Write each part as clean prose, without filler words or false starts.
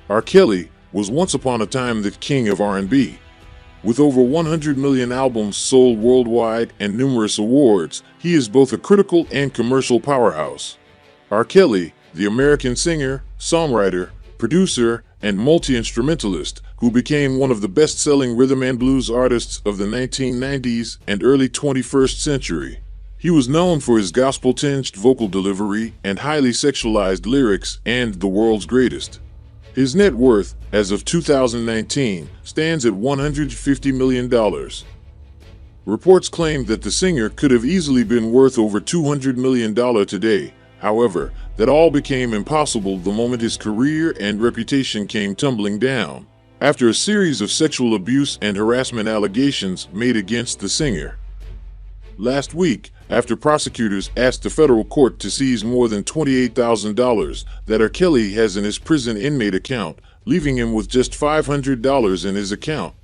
R. Kelly was once upon a time the king of R&B. With over 100 million albums sold worldwide and numerous awards, he is both a critical and commercial powerhouse. R. Kelly, the American singer, songwriter, producer, and multi-instrumentalist who became one of the best-selling rhythm and blues artists of the 1990s and early 21st century. He was known for his gospel-tinged vocal delivery and highly sexualized lyrics and the world's greatest. His net worth, as of 2019, stands at $150 million. Reports claim that the singer could have easily been worth over $200 million today. However, that all became impossible the moment his career and reputation came tumbling down, after a series of sexual abuse and harassment allegations made against the singer. Last week, after prosecutors asked the federal court to seize more than $28,000 that R. Kelly has in his prison inmate account, leaving him with just $500 in his account.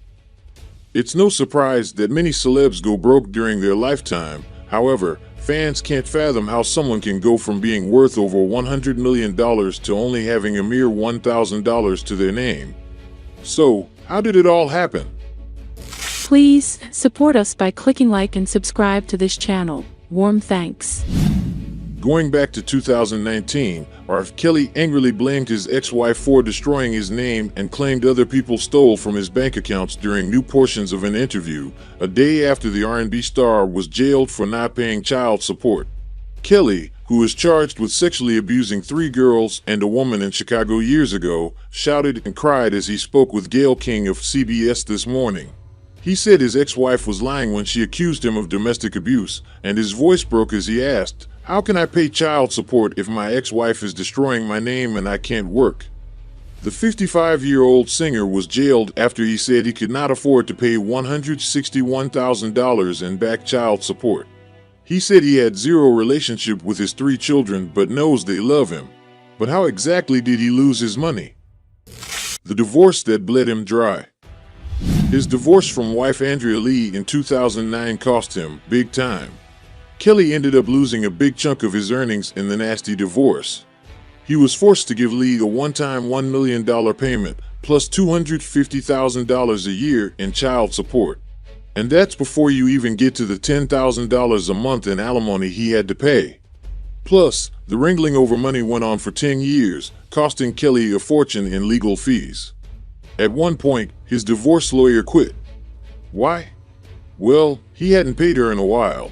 It's no surprise that many celebs go broke during their lifetime. However, fans can't fathom how someone can go from being worth over $100 million to only having a mere $1,000 to their name. So, how did it all happen? Please support us by clicking like and subscribe to this channel. Warm thanks. Going back to 2019, R. Kelly angrily blamed his ex-wife for destroying his name and claimed other people stole from his bank accounts during new portions of an interview, a day after the R&B star was jailed for not paying child support. Kelly, who is charged with sexually abusing 3 girls and a woman in Chicago years ago, shouted and cried as he spoke with King of CBS this morning. He said his ex-wife was lying when she accused him of domestic abuse, and his voice broke as he asked, "How can I pay child support if my ex-wife is destroying my name and I can't work?" The 55-year-old singer was jailed after he said he could not afford to pay $161,000 in back child support. He said he had zero relationship with his 3 children but knows they love him. But how exactly did he lose his money? The divorce that bled him dry. His divorce from wife Andrea Lee in 2009 cost him big time. Kelly ended up losing a big chunk of his earnings in the nasty divorce. He was forced to give Lee a one-time $1 million payment plus $250,000 a year in child support. And that's before you even get to the $10,000 a month in alimony he had to pay. Plus, the wrangling over money went on for 10 years, costing Kelly a fortune in legal fees. At one point, his divorce lawyer quit. Why? Well, he hadn't paid her in a while.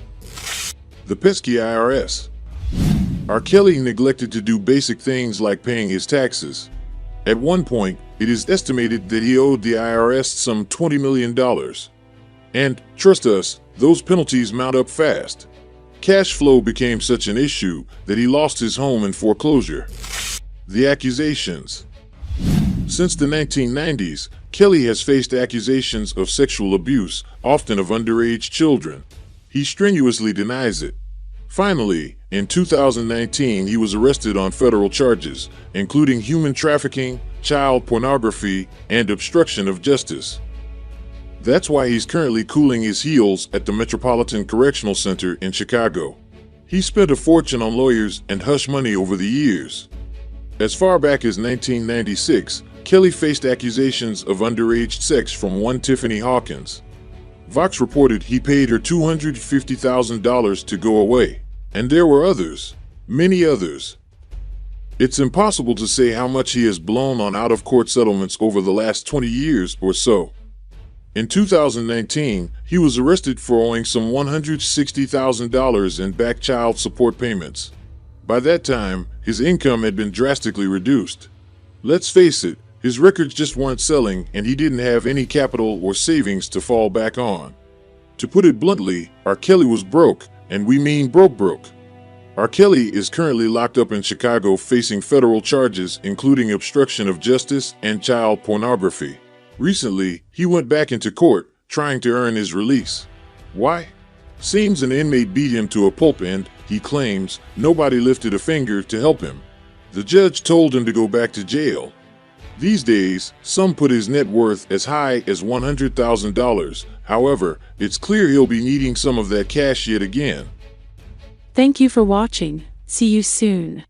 The pesky IRS. R. Kelly neglected to do basic things like paying his taxes. At one point, it is estimated that he owed the IRS some $20 million. And, trust us, those penalties mount up fast. Cash flow became such an issue that he lost his home in foreclosure. The accusations. Since the 1990s, Kelly has faced accusations of sexual abuse, often of underage children. He strenuously denies it. Finally, in 2019, he was arrested on federal charges, including human trafficking, child pornography, and obstruction of justice. That's why he's currently cooling his heels at the Metropolitan Correctional Center in Chicago. He spent a fortune on lawyers and hush money over the years. As far back as 1996, Kelly faced accusations of underage sex from one Tiffany Hawkins. Vox reported he paid her $250,000 to go away. And there were others, many others. It's impossible to say how much he has blown on out-of-court settlements over the last 20 years or so. In 2019, he was arrested for owing some $160,000 in back child support payments. By that time, his income had been drastically reduced. Let's face it, his records just weren't selling and he didn't have any capital or savings to fall back on. To put it bluntly, R. Kelly was broke, and we mean broke. R. Kelly is currently locked up in Chicago facing federal charges including obstruction of justice and child pornography. Recently, he went back into court, trying to earn his release. Why? Seems an inmate beat him to a pulp and, he claims, nobody lifted a finger to help him. The judge told him to go back to jail. These days, some put his net worth as high as $100,000. However, it's clear he'll be needing some of that cash yet again. Thank you for watching. See you soon.